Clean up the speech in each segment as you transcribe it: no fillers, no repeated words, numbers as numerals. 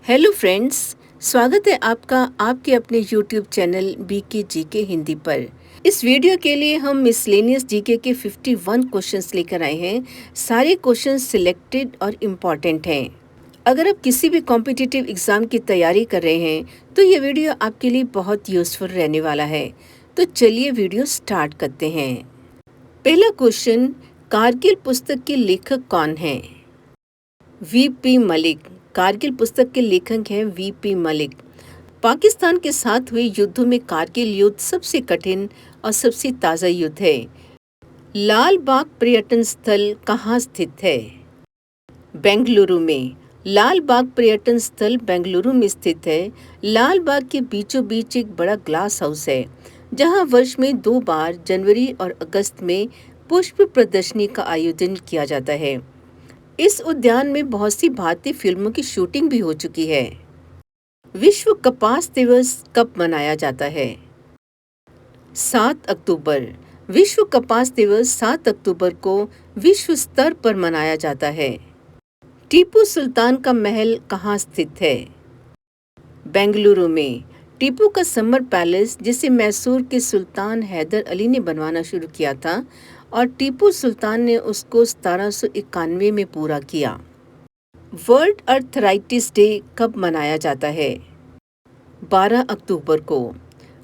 Hello friends. स्वागत है आपका आपके अपने YouTube channel BK GK Hindi पर। इस वीडियो के लिए हम मिसलेनियस जीके के 51 क्वेश्चंस लेकर आए हैं। सारे क्वेश्चंस सिलेक्टेड और इम्पॉर्टेंट हैं। अगर आप किसी भी कॉम्पिटिटिव एग्ज़ाम की तैयारी कर रहे हैं तो ये वीडियो आपके लिए बहुत यूज़फुल रहने वाला है। तो चलिए वीडियो स्टार्ट करते हैं। पहला क्वेश्चन, कारगिल पुस्तक के लेखक कौन हैं? वीपी मलिक। कारगिल पुस्तक के लेखक हैं वीपी मलिक। पाकिस्तान के साथ हुए युद्धों में कारगिल युद्ध सबसे कठिन और सबसे ताज़ा युद्ध है। लाल बाग पर्यटन स्थल कहाँ स्थित है? बेंगलुरु में। लाल बाग पर्यटन स्थल बेंगलुरु में स्थित है। लाल बाग के बीचों बीच एक बड़ा ग्लास हाउस है जहां वर्ष में 2 बार जनवरी और अगस्त में पुष्प प्रदर्शनी का आयोजन किया जाता है। इस उद्यान में बहुत सी भारतीय फिल्मों की शूटिंग भी हो चुकी है। विश्व कपास दिवस कब मनाया जाता है? 7 अक्टूबर। विश्व कपास दिवस 7 अक्टूबर को विश्व स्तर पर मनाया जाता है। टीपू सुल्तान का महल कहाँ स्थित है? बेंगलुरु में। टीपू का समर पैलेस, जिसे मैसूर के सुल्तान हैदर अली ने बनवाना शुरू किया था और टीपू सुल्तान ने उसको 1791 में पूरा किया। वर्ल्ड अर्थराइटिस डे कब मनाया जाता है? 12 अक्टूबर को।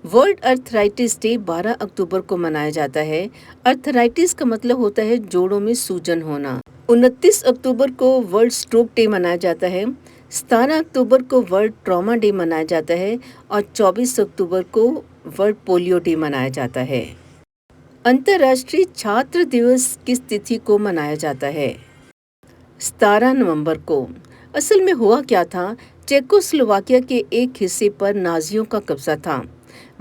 वर्ल्ड अर्थराइटिस डे 12 अक्टूबर को मनाया जाता है। अर्थराइटिस का मतलब होता है जोड़ों में सूजन होना। 29 अक्टूबर को वर्ल्ड स्ट्रोक डे मनाया जाता है। 17 अक्टूबर को वर्ल्ड ट्रॉमा डे मनाया जाता है और 24 अक्टूबर को वर्ल्ड पोलियो डे मनाया जाता है। अंतर्राष्ट्रीय छात्र दिवस किस तिथि को मनाया जाता है? 17 नवंबर को। असल में हुआ क्या था, चेकोस्लोवाकिया के एक हिस्से पर नाजियों का कब्जा था।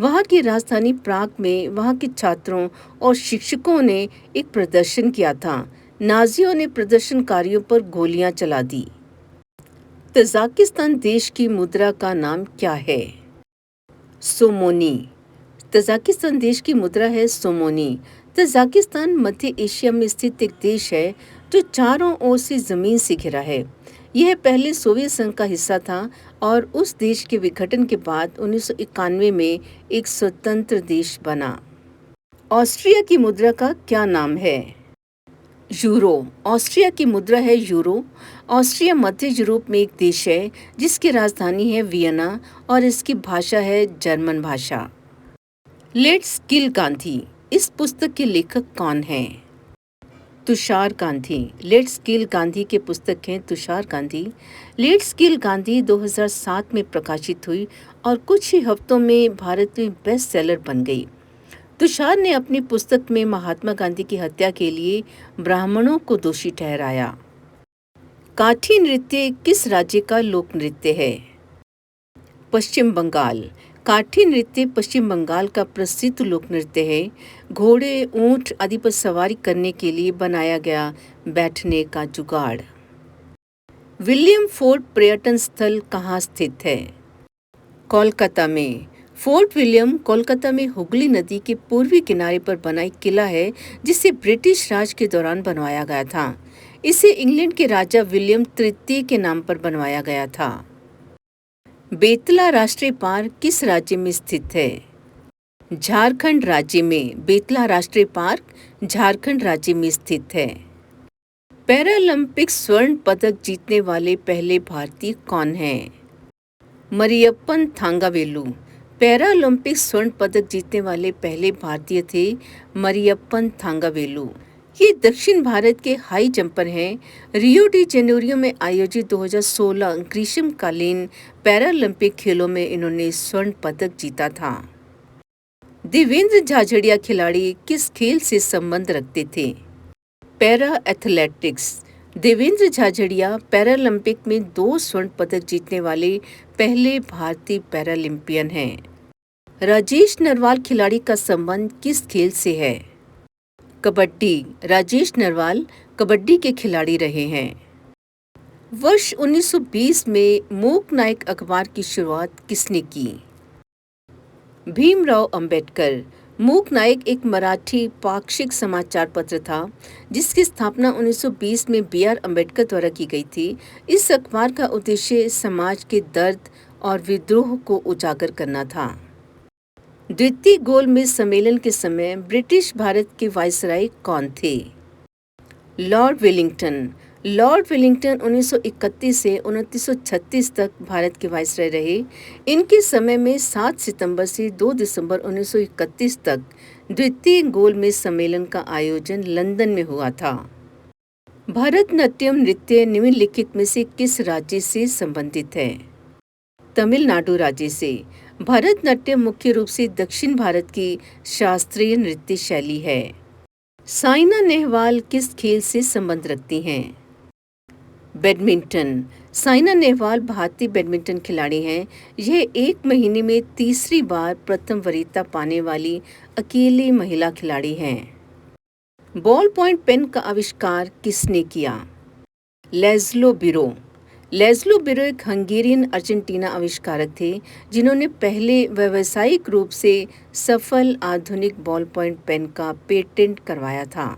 वहाँ की राजधानी प्राग में वहाँ के छात्रों और शिक्षकों ने एक प्रदर्शन किया था। नाजियों ने प्रदर्शनकारियों पर गोलियां चला दी। तजाकिस्तान देश की मुद्रा का नाम क्या है? सोमोनी। तजाकिस्तान देश की मुद्रा है सोमोनी। तजाकिस्तान मध्य एशिया में स्थित एक देश है जो चारों ओर से जमीन से घिरा है। यह पहले सोवियत संघ का हिस्सा था और उस देश के विघटन के बाद 1991 में एक स्वतंत्र देश बना। ऑस्ट्रिया की मुद्रा का क्या नाम है? यूरो। ऑस्ट्रिया की मुद्रा है यूरो। ऑस्ट्रिया मध्य यूरोप में एक देश है जिसकी राजधानी है वियना और इसकी भाषा है जर्मन भाषा। लेट्स किल गांधी। इस पुस्तक के लेखक कौन हैं? तुषार गांधी। लेट्स किल गांधी के पुस्तक हैं तुषार गांधी। लेट्स किल गांधी 2007 में प्रकाशित हुई और कुछ ही हफ्तों में भारत में बेस्ट सेलर बन गई। तुषार ने अपनी पुस्तक में महात्मा गांधी की हत्या के लिए ब्राह्मणों को दोषी ठहराया। काठी नृत्य किस राज्य का लोक नृत्य है? पश्चिम बंगाल। काठी नृत्य पश्चिम बंगाल का प्रसिद्ध लोक नृत्य है। घोड़े, ऊंट आदि पर सवारी करने के लिए बनाया गया बैठने का जुगाड़। विलियम फोर्ट पर्यटन स्थल कहाँ स्थित है? कोलकाता में। फोर्ट विलियम कोलकाता में हुगली नदी के पूर्वी किनारे पर बना एक किला है जिसे ब्रिटिश राज के दौरान बनवाया गया था। इसे इंग्लैंड के राजा विलियम तृतीय के नाम पर बनवाया गया था। बेतला राष्ट्रीय पार्क किस राज्य में स्थित है? झारखंड राज्य में। बेतला राष्ट्रीय पार्क झारखंड राज्य में स्थित है। पैरालंपिक स्वर्ण पदक जीतने वाले पहले भारतीय कौन हैं? मरियप्पन थांगावेलु। पैरालंपिक स्वर्ण पदक जीतने वाले पहले भारतीय थे मरियप्पन थांगावेलु। ये दक्षिण भारत के हाई जंपर हैं। रियो डी जेनेरियो में आयोजित 2016 ग्रीष्मकालीन पैरालंपिक खेलों में इन्होंने स्वर्ण पदक जीता था। देवेंद्र झाझड़िया खिलाड़ी किस खेल से संबंध रखते थे? Para athletics. Devendra Jhajharia Paralympic में 2 स्वर्ण पदक जीतने वाले पहले भारतीय पैरालंपियन हैं। राजेश नरवाल खिलाड़ी का संबंध किस खेल से है? कबड्डी। राजेश नरवाल कबड्डी के खिलाड़ी रहे हैं। वर्ष 1920 में मूक नायक अखबार की शुरुआत किसने की? भीमराव अंबेडकर। मूक नायक एक मराठी पाक्षिक समाचार पत्र था जिसकी स्थापना 1920 में बी आर अम्बेडकर द्वारा की गई थी। इस अखबार का उद्देश्य समाज के दर्द और विद्रोह को उजागर करना था। द्वितीय गोलमेज सम्मेलन के समय ब्रिटिश भारत के वायसराय कौन थे? Lord Wellington. लॉर्ड वेलिंगटन 1931 से 2936 तक भारत के वायसराय रहे। इनके समय में 7 सितंबर से 2 दिसंबर 1931 तक द्वितीय गोलमेज सम्मेलन का आयोजन लंदन में हुआ था। भरतनाट्यम नृत्य निम्नलिखित में से किस राज्य से संबंधित है? तमिलनाडु राज्य से। भरतनाट्यम मुख्य रूप से दक्षिण भारत की शास्त्रीय नृत्य शैली है। साइना नेहवाल किस खेल से संबंध रखती हैं? बैडमिंटन। साइना नेहवाल भारतीय बैडमिंटन खिलाड़ी हैं। यह एक महीने में तीसरी बार प्रथम वरीयता पाने वाली अकेली महिला खिलाड़ी हैं। बॉल पॉइंट पेन का आविष्कार किसने किया? लेज़लो बिरो। लेज़लो बिरो एक हंगेरियन अर्जेंटीना आविष्कारक थे जिन्होंने पहले व्यावसायिक रूप से सफल आधुनिक बॉल पॉइंट पेन का पेटेंट करवाया था।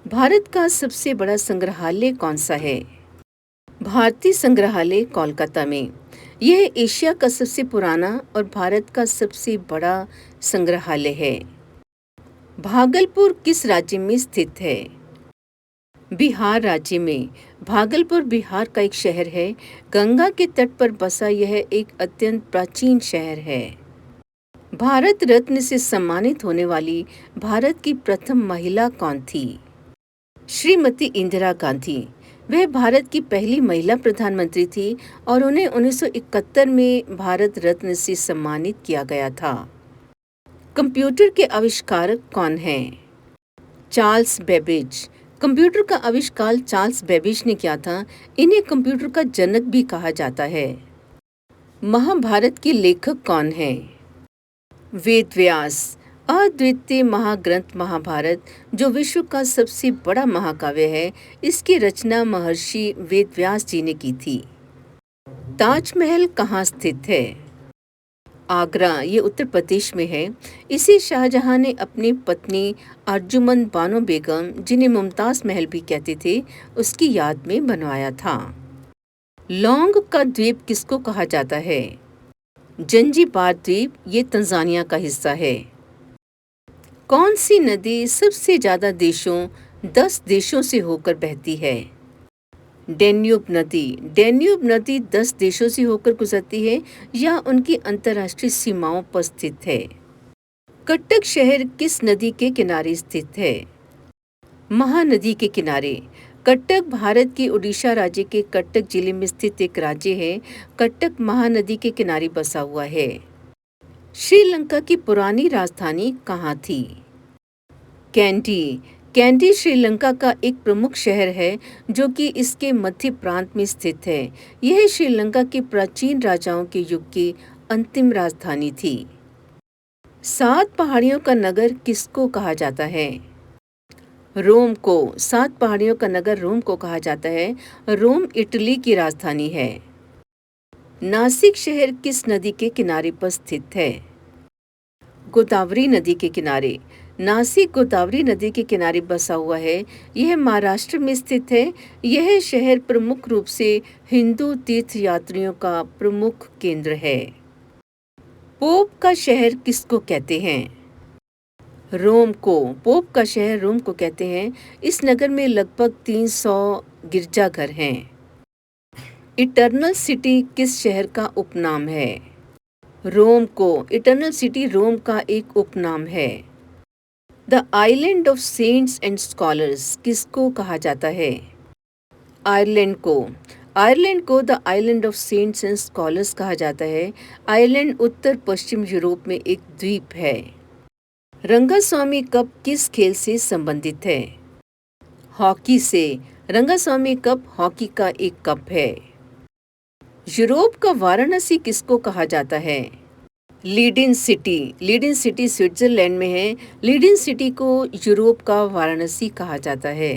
भारत का सबसे बड़ा संग्रहालय कौन सा है? भारतीय संग्रहालय कोलकाता में। यह एशिया का सबसे पुराना और भारत का सबसे बड़ा संग्रहालय है। भागलपुर किस राज्य में स्थित है? बिहार राज्य में। भागलपुर बिहार का एक शहर है। गंगा के तट पर बसा यह एक अत्यंत प्राचीन शहर है। भारत रत्न से सम्मानित होने वाली भारत की प्रथम महिला कौन थी? श्रीमती इंदिरा गांधी। वह भारत की पहली महिला प्रधानमंत्री थी और उन्हें 1971 में भारत रत्न से सम्मानित किया गया था। कंप्यूटर के आविष्कारक कौन हैं? Charles Babbage. कंप्यूटर का आविष्कार चार्ल्स बेबेज ने किया था। इन्हें कंप्यूटर का जनक भी कहा जाता है। महाभारत के लेखक कौन हैं? वेद व्यास। अद्वितीय महाग्रंथ महाभारत जो विश्व का सबसे बड़ा महाकाव्य है, इसकी रचना महर्षि वेद व्यास जी ने की थी। ताजमहल कहाँ स्थित है? आगरा, ये उत्तर प्रदेश में है। इसे शाहजहां ने अपनी पत्नी अर्जुमंद बानो बेगम, जिन्हें मुमताज महल भी कहते थे, उसकी याद में बनवाया था। लौंग का द्वीप किसको कहा जाता है? जंजीबार द्वीप, ये तंजानिया का हिस्सा है। कौन सी नदी सबसे ज्यादा 10 देशों से होकर बहती है? डेन्यूब नदी। डेन्यूब नदी 10 देशों से होकर गुजरती है या उनकी अंतर्राष्ट्रीय सीमाओं पर स्थित है। कटक शहर किस नदी के किनारे स्थित है? महानदी के किनारे। कटक भारत के उड़ीसा राज्य के कटक जिले में स्थित एक राज्य है। कटक महानदी के किनारे बसा हुआ है। श्रीलंका की पुरानी राजधानी कहाँ थी? कैंडी। कैंडी श्रीलंका का एक प्रमुख शहर है जो कि इसके मध्य प्रांत में स्थित है। यह श्रीलंका के प्राचीन राजाओं के युग की अंतिम राजधानी थी। 7 पहाड़ियों का नगर किसको कहा जाता है? रोम को। 7 पहाड़ियों का नगर रोम को कहा जाता है। रोम इटली की राजधानी है। नासिक शहर किस नदी के किनारे पर स्थित है? गोदावरी नदी के किनारे। नासिक गोदावरी नदी के किनारे बसा हुआ है। यह महाराष्ट्र में स्थित है। यह शहर प्रमुख रूप से हिंदू तीर्थयात्रियों का प्रमुख केंद्र है। पोप का शहर किसको कहते हैं? रोम को। पोप का शहर रोम को कहते हैं। इस नगर में लगभग 300 गिरजाघर हैं। इटर्नल सिटी किस शहर का उपनाम है? रोम को। इटर्नल सिटी रोम का एक उपनाम है। The island of cents and scholars किसको कहा जाता है? आयरलैंड को। आयरलैंड को the island of cents and scholars कहा जाता है। आयरलैंड उत्तर पश्चिम यूरोप में एक द्वीप है। रंगास्वामी कप किस खेल से संबंधित है? हॉकी से। रंगास्वामी कप हॉकी का एक कप है। यूरोप का वाराणसी किसको कहा जाता है? Leiden city. Leiden city Switzerland में है। लीडेन सिटी को यूरोप का वाराणसी कहा जाता है।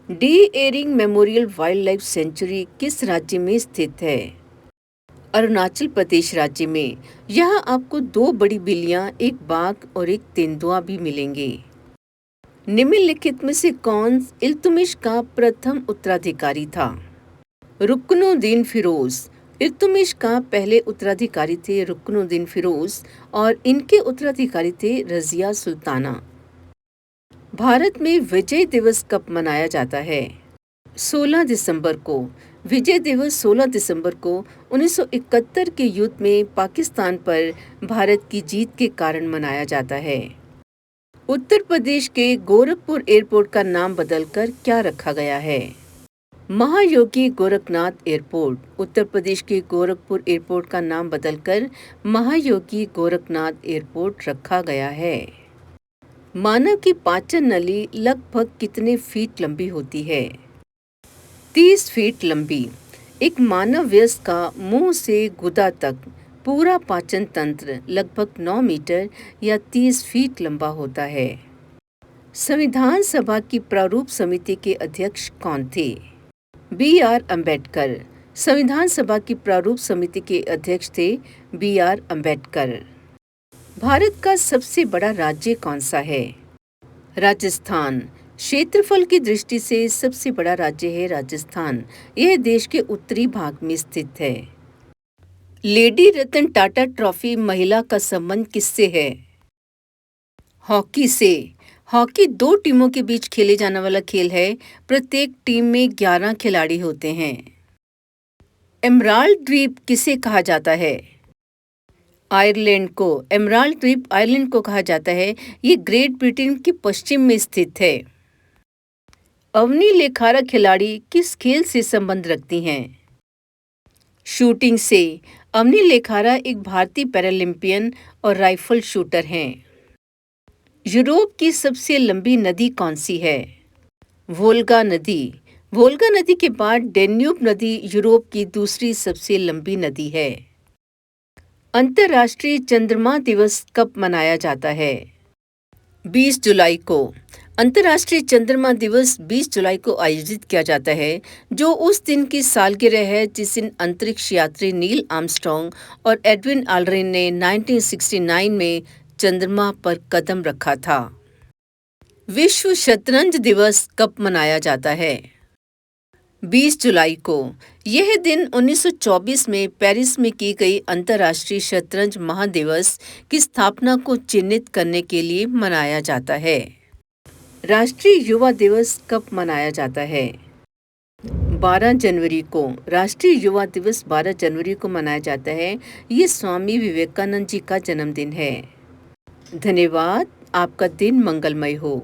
D'Ering memorial wildlife sanctuary किस राज्य में स्थित है? अरुणाचल प्रदेश राज्य में। यहाँ आपको 2 बड़ी बिल्लियाँ, एक बाघ और एक तेंदुआ भी मिलेंगे। निम्नलिखित में से कौन इल्तुमिश का प्रथम उत्तराधिकारी था? रुकनुद्दीन फिरोज। इल्तुमिश का पहले उत्तराधिकारी थे रुकनुद्दीन फिरोज और इनके उत्तराधिकारी थे रजिया सुल्ताना। भारत में विजय दिवस कब मनाया जाता है? 16 दिसंबर को। विजय दिवस 16 दिसंबर को 1971 के युद्ध में पाकिस्तान पर भारत की जीत के कारण मनाया जाता है। उत्तर प्रदेश के गोरखपुर एयरपोर्ट का नाम बदलकर क्या रखा गया है? महायोगी गोरखनाथ एयरपोर्ट। उत्तर प्रदेश के गोरखपुर एयरपोर्ट का नाम बदलकर महायोगी गोरखनाथ एयरपोर्ट रखा गया है। मानव की पाचन नली लगभग कितने फीट लंबी होती है? 30 फीट लंबी। एक मानव वयस्क का मुंह से गुदा तक पूरा पाचन तंत्र लगभग 9 मीटर या 30 फीट लंबा होता है। संविधान सभा की प्रारूप समिति के अध्यक्ष कौन थे? B.R. अम्बेडकर। संविधान सभा की प्रारूप समिति के अध्यक्ष थे B.R. अम्बेडकर। भारत का सबसे बड़ा राज्य कौन सा है? राजस्थान। क्षेत्रफल की दृष्टि से सबसे बड़ा राज्य है राजस्थान। यह देश के उत्तरी भाग में स्थित है। लेडी रतन टाटा ट्रॉफी महिला का संबंध किससे है? हॉकी से। हॉकी 2 टीमों के बीच खेले जाने वाला खेल है। प्रत्येक टीम में 11 खिलाड़ी होते हैं। एमराल्ड द्वीप किसे कहा जाता है? आयरलैंड को। एमराल्ड द्वीप आयरलैंड को कहा जाता है। ये ग्रेट ब्रिटेन के पश्चिम में स्थित है। अवनी लेखारा खिलाड़ी किस खेल से संबंध रखती हैं? शूटिंग से। अवनी लेखारा एक भारतीय पैरालंपियन और राइफल शूटर हैं। यूरोप की सबसे लंबी नदी कौन सी है? वोल्गा नदी। वोल्गा नदी के बाद डेन्यूब नदी यूरोप की दूसरी सबसे लंबी नदी है। अंतर्राष्ट्रीय चंद्रमा दिवस कब मनाया जाता है? 20 जुलाई को। अंतर्राष्ट्रीय चंद्रमा दिवस 20 जुलाई को आयोजित किया जाता है, जो उस दिन की सालगिरह है जिस दिन अंतरिक्ष यात्री नील आर्मस्ट्रॉन्ग और एडविन ऑल्ड्रिन ने 1969 में चंद्रमा पर कदम रखा था। विश्व शतरंज दिवस कब मनाया जाता है? 20 जुलाई को। यह दिन 1924 में पेरिस में की गई अंतर्राष्ट्रीय शतरंज महादिवस की स्थापना को चिन्हित करने के लिए मनाया जाता है। राष्ट्रीय युवा दिवस कब मनाया जाता है? 12 जनवरी को। राष्ट्रीय युवा दिवस 12 जनवरी को मनाया जाता है। ये स्वामी विवेकानंद जी का जन्मदिन है। धन्यवाद। आपका दिन मंगलमय हो।